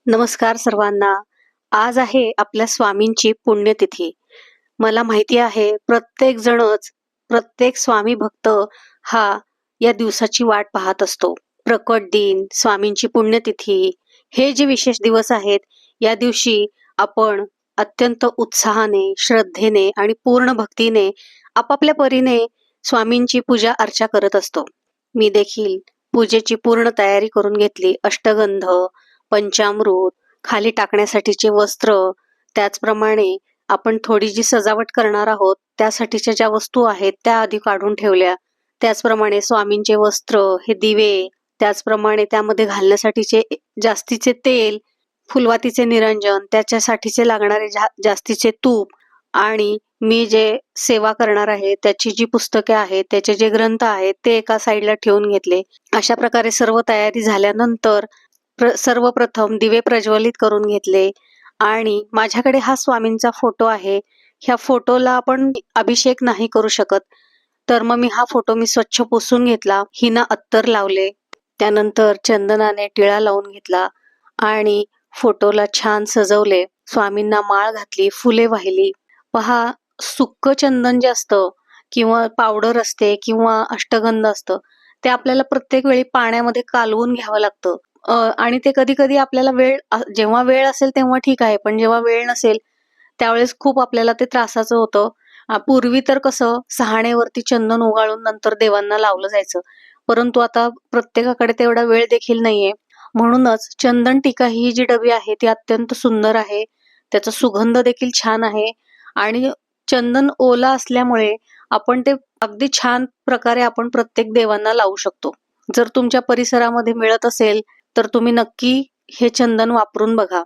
नमस्कार सर्वांना. आज आहे आपल्या स्वामींची पुण्यतिथी. मला माहिती आहे प्रत्येक जणच, प्रत्येक स्वामी भक्त हा या दिवसाची वाट पाहत असतो. प्रकट दिन, स्वामींची पुण्यतिथी हे जे विशेष दिवस आहेत, या दिवशी आपण अत्यंत उत्साहाने, श्रद्धेने आणि पूर्ण भक्तीने आपापल्या परीने स्वामींची पूजा अर्चा करत असतो. मी देखील पूजेची पूर्ण तयारी करून घेतली. अष्टगंध, पंचामृत, खाली टाकण्यासाठीचे वस्त्र, त्याचप्रमाणे आपण थोडी जी सजावट करणार आहोत त्यासाठीच्या ज्या वस्तू आहेत त्या आधी काढून ठेवल्या. त्याचप्रमाणे स्वामींचे वस्त्र, हे दिवे, त्याचप्रमाणे त्यामध्ये घालण्यासाठीचे जास्तीचे तेल, फुलवातीचे निरंजन, त्याच्यासाठीचे लागणारे जास्तीचे तूप आणि मी जे सेवा करणार आहे त्याची जी पुस्तके आहेत, त्याचे जे ग्रंथ आहेत ते एका साईडला ठेवून घेतले. अशा प्रकारे सर्व तयारी झाल्यानंतर सर्वप्रथम दिवे प्रज्वलित करून घेतले आणि माझ्याकडे हा स्वामींचा फोटो आहे. ह्या फोटोला आपण अभिषेक नाही करू शकत, तर मग हा फोटो मी स्वच्छ पुसून घेतला. हिना अत्तर लावले, त्यानंतर चंदनाने टिळा लावून घेतला आणि फोटोला छान सजवले. स्वामींना माळ घातली, फुले वाहिली. पहा, सुक्क चंदन जे असतं किंवा पावडर असते किंवा अष्टगंध असतं ते आपल्याला प्रत्येक वेळी पाण्यामध्ये कालवून घ्यावं लागतं. आणि ते कधी कधी आपल्याला जेव्हा वेळ असेल तेव्हा ठीक आहे, पण जेव्हा वेळ नसेल त्यावेळेस खूप आपल्याला ते त्रासाचं होतं. पूर्वी तर कसं सहाणेवरती चंदन उगाळून नंतर देवांना लावलं जायचं, परंतु आता प्रत्येकाकडे तेवढा वेळ देखील नाहीये. म्हणूनच चंदन टीका ही जी डबी आहे ती अत्यंत सुंदर आहे. त्याचा सुगंध देखील छान आहे आणि चंदन ओला असल्यामुळे आपण ते अगदी छान प्रकारे आपण प्रत्येक देवांना लावू शकतो. जर तुमच्या परिसरामध्ये मिळत असेल तर तुम्ही नक्की हे चंदन वापरून बघा.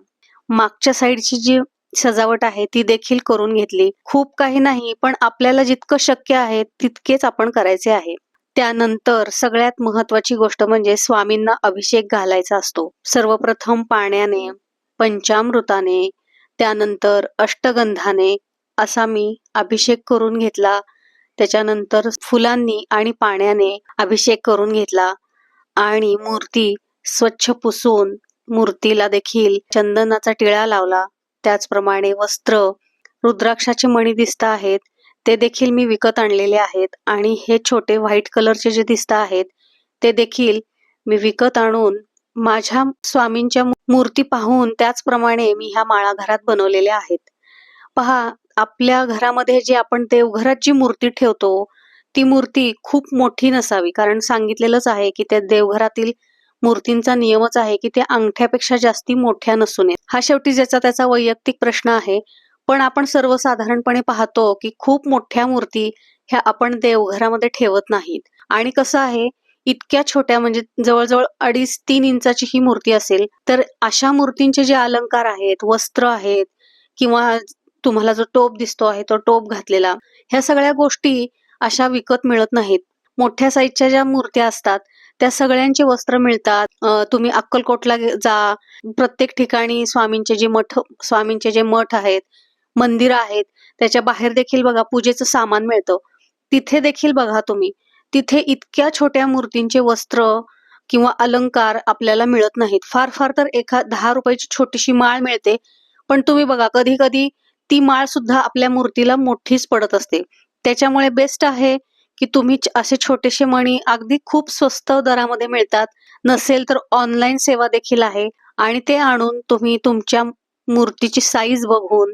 मागच्या साईडची जी सजावट आहे ती देखील करून घेतली. खूप काही नाही, पण आपल्याला जितकं शक्य आहे तितकेच आपण करायचे आहे. त्यानंतर सगळ्यात महत्वाची गोष्ट म्हणजे स्वामींना अभिषेक घालायचा असतो. सर्वप्रथम पाण्याने, पंचामृताने, त्यानंतर अष्टगंधाने असा मी अभिषेक करून घेतला. त्याच्यानंतर फुलांनी आणि पाण्याने अभिषेक करून घेतला आणि मूर्ती स्वच्छ पुसून मूर्तीला देखील चंदनाचा टिळा लावला. त्याचप्रमाणे वस्त्र, रुद्राक्षाचे मणी दिसत आहेत ते देखील मी विकत आणलेले आहेत आणि हे छोटे व्हाईट कलरचे जे दिसत आहेत ते देखील मी विकत आणून माझ्या स्वामींच्या मूर्ती पाहून त्याचप्रमाणे मी ह्या माळा घरात बनवलेल्या आहेत. पहा, आपल्या घरामध्ये जे आपण देवघरात जी मूर्ती ठेवतो ती मूर्ती खूप मोठी नसावी, कारण सांगितलेलंच आहे की त्या देवघरातील मूर्तींचा नियमच आहे की ते अंगठ्यापेक्षा जास्ती मोठ्या नसू नये. हा शेवटी ज्याचा त्याचा वैयक्तिक प्रश्न आहे, पण आपण सर्वसाधारणपणे पाहतो की खूप मोठ्या मूर्ती ह्या आपण देवघरामध्ये ठेवत नाहीत. आणि कसं आहे, इतक्या छोट्या म्हणजे जवळजवळ 2.5-3 इंचाची ही मूर्ती असेल तर अशा मूर्तींचे जे अलंकार आहेत, वस्त्र आहेत किंवा तुम्हाला जो टोप दिसतो आहे तो टोप घातलेला, ह्या सगळ्या गोष्टी अशा विकत मिळत नाहीत. मोठ्या साईजच्या ज्या मूर्त्या असतात त्या सगळ्यांचे वस्त्र मिळतात. तुम्ही अक्कलकोटला जा, प्रत्येक ठिकाणी स्वामींचे जे मठ आहेत, मंदिर आहेत, त्याच्या बाहेर देखील बघा पूजेचं सामान मिळतं. तिथे देखील बघा तुम्ही, तिथे इतक्या छोट्या मूर्तींचे वस्त्र किंवा अलंकार आपल्याला मिळत नाहीत. फार फार तर 10 रुपयाची छोटीशी माळ मिळते, पण तुम्ही बघा कधी कधी ती माळ सुद्धा आपल्या मूर्तीला मोठीच पडत असते. त्याच्यामुळे बेस्ट आहे की तुम्ही असे छोटेसे मणी अगदी खूप स्वस्त दरामध्ये मिळतात. नसेल तर ऑनलाईन सेवा देखील आहे आणि ते आणून तुम्ही तुमच्या मूर्तीची साईज बघून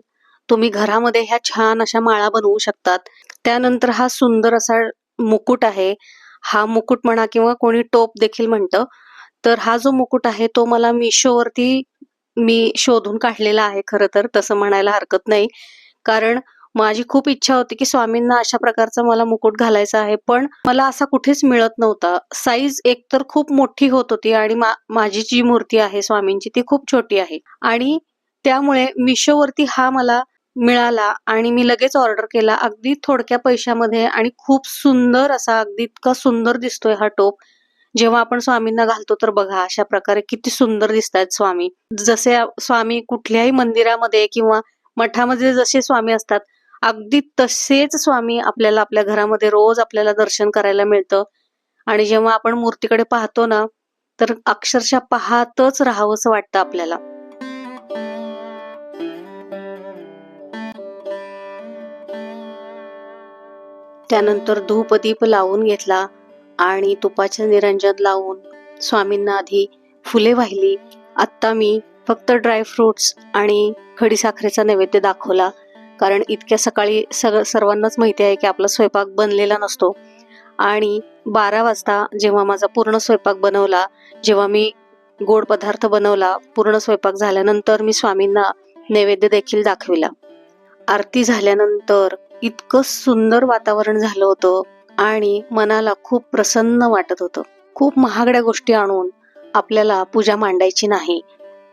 तुम्ही घरामध्ये ह्या छान अशा माळा बनवू शकतात. त्यानंतर हा सुंदर असा मुकुट आहे. हा मुकुट म्हणा किंवा कोणी टोप देखील म्हणतं. तर हा जो मुकुट आहे तो मला मिशोवरती मी शोधून काढलेला आहे. खरं तर तसं म्हणायला हरकत नाही, कारण माझी खूप इच्छा होती की स्वामींना अशा प्रकारचा मला मुकुट घालायचा आहे, पण मला असा कुठेच मिळत नव्हता. साईज एकतर खूप मोठी होत होती आणि माझी जी मूर्ती आहे स्वामींची ती खूप छोटी आहे आणि त्यामुळे मिशोवरती हा मला मिळाला आणि मी लगेच ऑर्डर केला अगदी थोडक्या पैशामध्ये आणि खूप सुंदर असा, अगदी इतका सुंदर दिसतोय हा टोप. जेव्हा आपण स्वामींना घालतो तर बघा अशा प्रकारे किती सुंदर दिसतायत स्वामी. जसे स्वामी कुठल्याही मंदिरामध्ये किंवा मठामध्ये जसे स्वामी असतात अगदी तसेच स्वामी आपल्याला आपल्या घरामध्ये रोज आपल्याला दर्शन करायला मिळतं. आणि जेव्हा आपण मूर्तीकडे पाहतो ना तर अक्षरशः पाहतच राहावंसं वाटतं आपल्याला. त्यानंतर धूपदीप लावून घेतला आणि तुपाचे निरंजन लावून स्वामींना आधी फुले वाहिली. आत्ता मी फक्त ड्रायफ्रुट्स आणि खडीसाखरेचा नैवेद्य दाखवला, कारण इतक्या सकाळी सर्वांनाच माहिती आहे की आपला स्वयंपाक बनलेला नसतो. आणि 12 वाजता जेव्हा माझा पूर्ण स्वयंपाक बनवला, जेव्हा मी गोड पदार्थ बनवला, पूर्ण स्वयंपाक झाल्यानंतर मी स्वामींना नैवेद्य देखील दाखविला. आरती झाल्यानंतर इतकं सुंदर वातावरण झालं होतं आणि मनाला खूप प्रसन्न वाटत होतं. खूप महागड्या गोष्टी आणून आपल्याला पूजा मांडायची नाही,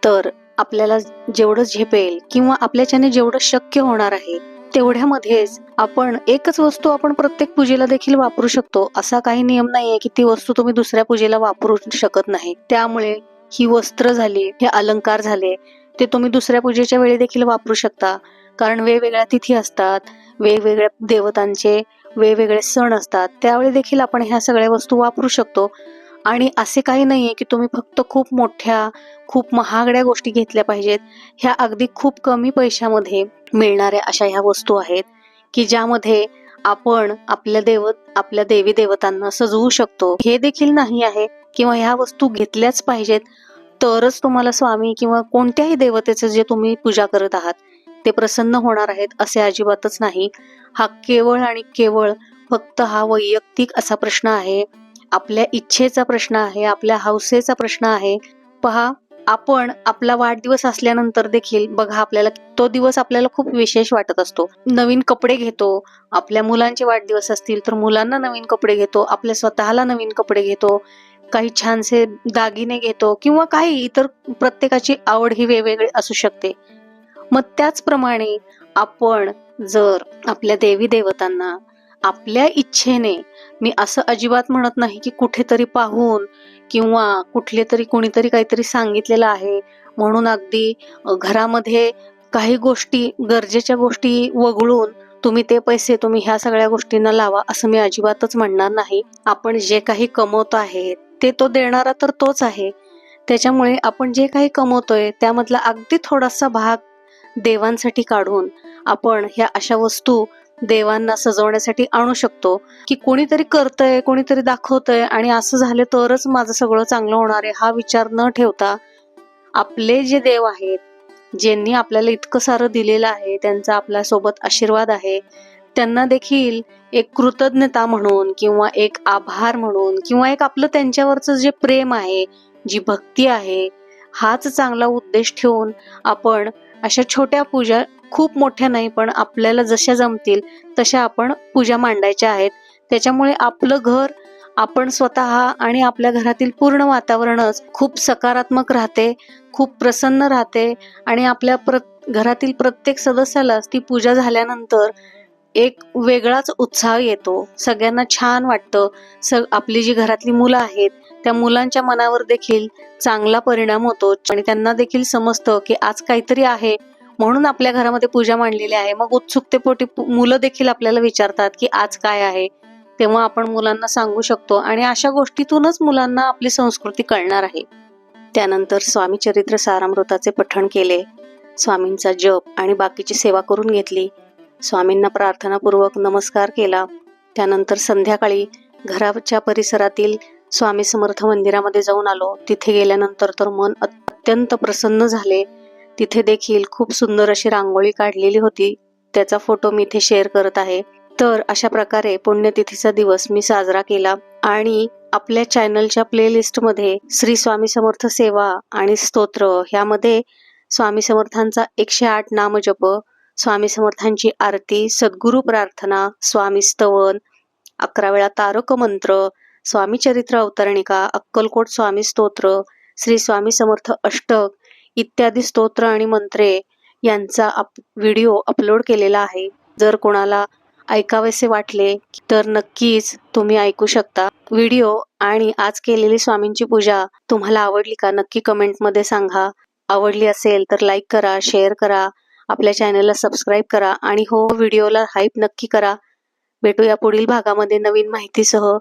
तर आपल्याला जेवढं झेपेल किंवा आपल्याच्याने जेवढं शक्य होणार आहे तेवढ्यामध्येच आपण एकच वस्तू आपण प्रत्येक पूजेला देखील वापरू शकतो. असा काही नियम नाहीये की ती वस्तू तुम्ही दुसऱ्या पूजेला वापरू शकत नाही. त्यामुळे ही वस्त्र झाली, हे अलंकार झाले, ते तुम्ही दुसऱ्या पूजेच्या वेळी देखील वापरू शकता. कारण वेगवेगळ्या तिथी असतात, वेगवेगळ्या देवतांचे वेगवेगळे सण असतात, त्यावेळी देखील आपण ह्या सगळ्या वस्तू वापरू शकतो. आणि असे काही नाहीये की तुम्ही फक्त खूप मोठ्या, खूप महागड्या गोष्टी घेतल्या पाहिजेत. ह्या अगदी खूप कमी पैशामध्ये मिळणाऱ्या अशा ह्या वस्तू आहेत की ज्यामध्ये आपण आपल्या देवी देवतांना सजवू शकतो. हे देखील नाही आहे किंवा ह्या वस्तू घेतल्याच पाहिजेत तरच तुम्हाला स्वामी किंवा कोणत्याही देवतेचे जे तुम्ही पूजा करत आहात ते प्रसन्न होणार आहेत, असे अजिबातच नाही. हा केवळ आणि केवळ फक्त हा वैयक्तिक असा प्रश्न आहे, आपल्या इच्छेचा प्रश्न आहे, आपल्या हौसेचा प्रश्न आहे. पहा, आपण आपला वाढदिवस असल्यानंतर देखील बघा, आपल्याला तो दिवस आपल्याला खूप विशेष वाटत असतो. नवीन कपडे घेतो, आपल्या मुलांचे वाढदिवस असतील तर मुलांना नवीन कपडे घेतो, आपल्या स्वतःला नवीन कपडे घेतो, काही छानसे दागिने घेतो किंवा काही इतर. प्रत्येकाची आवड ही वेगवेगळी असू शकते. मग त्याचप्रमाणे आपण जर आपल्या देवी देवतांना आपल्या इच्छेने, मी असं अजिबात म्हणत नाही की कुठेतरी पाहून किंवा कुठले तरी कोणीतरी काहीतरी सांगितलेलं आहे म्हणून अगदी घरामध्ये काही गोष्टी, गरजेच्या गोष्टी वगळून तुम्ही ते पैसे तुम्ही ह्या सगळ्या गोष्टींना लावा, असं मी अजिबातच म्हणणार नाही. आपण जे काही कमवतो आहे ते तो देणारा तर तोच आहे. त्याच्यामुळे आपण जे काही कमवतोय त्यामधला अगदी थोडासा भाग देवांसाठी काढून आपण ह्या अशा वस्तू देवांना सजवण्यासाठी आणू शकतो. की कोणीतरी करतंय, कोणीतरी दाखवतंय आणि असं झालं तरच माझं सगळं चांगलं होणार आहे, हा विचार न ठेवता आपले जे देव आहेत, ज्यांनी आपल्याला इतकं सारं दिलेलं आहे, त्यांचा आपल्यासोबत आशीर्वाद आहे, त्यांना देखील एक कृतज्ञता म्हणून किंवा एक आभार म्हणून किंवा एक आपलं त्यांच्यावरचं जे प्रेम आहे, जी भक्ती आहे, हाच चांगला उद्देश ठेवून आपण अशा छोट्या पूजा, खूप मोठ्या नाही पण आपल्याला जशा जमतील तशा आपण पूजा मांडायच्या आहेत. त्याच्यामुळे आपलं घर, आपण स्वतः आणि आपल्या घरातील पूर्ण वातावरणच खूप सकारात्मक राहते, खूप प्रसन्न राहते आणि आपल्या घरातील प्रत्येक सदस्याला ती पूजा झाल्यानंतर एक वेगळाच उत्साह येतो. सगळ्यांना छान वाटतं. आपली जी घरातली मुलं आहेत त्या मुलांच्या मनावर देखील चांगला परिणाम होतो आणि त्यांना देखील समजतं की आज काहीतरी आहे म्हणून आपल्या घरामध्ये पूजा मांडलेली आहे. मग उत्सुकतेपोटी मुलं देखील आपल्याला विचारतात की आज काय आहे, तेव्हा आपण मुलांना सांगू शकतो आणि अशा गोष्टीतूनच मुलांना आपली संस्कृती कळणार आहे. त्यानंतर स्वामी चरित्र सारामृताचे पठण केले, स्वामींचा जप आणि बाकीची सेवा करून घेतली, स्वामींना प्रार्थनापूर्वक नमस्कार केला. त्यानंतर संध्याकाळी घराच्या परिसरातील स्वामी समर्थ मंदिरामध्ये जाऊन आलो. तिथे गेल्यानंतर तर मन अत्यंत प्रसन्न झाले. तिथे देखील खूप सुंदर अशी रांगोळी काढलेली होती, त्याचा फोटो मी इथे शेअर करत आहे. तर अशा प्रकारे पुण्यतिथीचा दिवस मी साजरा केला आणि आपल्या चॅनलच्या प्लेलिस्टमध्ये श्री स्वामी समर्थ सेवा आणि स्तोत्र ह्यामध्ये स्वामी समर्थांचा 108 नामजप, स्वामी समर्थांची आरती, सद्गुरु प्रार्थना, स्वामी स्तवन, 11 वेळा तारक मंत्र, स्वामी चरित्र अवतरणिका, अक्कलकोट स्वामी स्तोत्र, श्री स्वामी समर्थ अष्टक इत्यादी स्तोत्र आणि मंत्रे यांचा व्हिडिओ अपलोड केलेला आहे. जर कोणाला ऐकावेसे वाटले तर नक्कीच तुम्ही ऐकू शकता व्हिडिओ. आणि आज केलेली स्वामींची पूजा तुम्हाला आवडली का, नक्की कमेंटमध्ये सांगा. आवडली असेल तर लाईक करा, शेअर करा, आपल्या चॅनलला सबस्क्राईब करा आणि हो, व्हिडिओला हाईप नक्की करा. भेटूया पुढील भागामध्ये नवीन माहितीसह.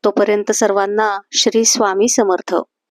तोपर्यंत सर्वांना श्री स्वामी समर्थ.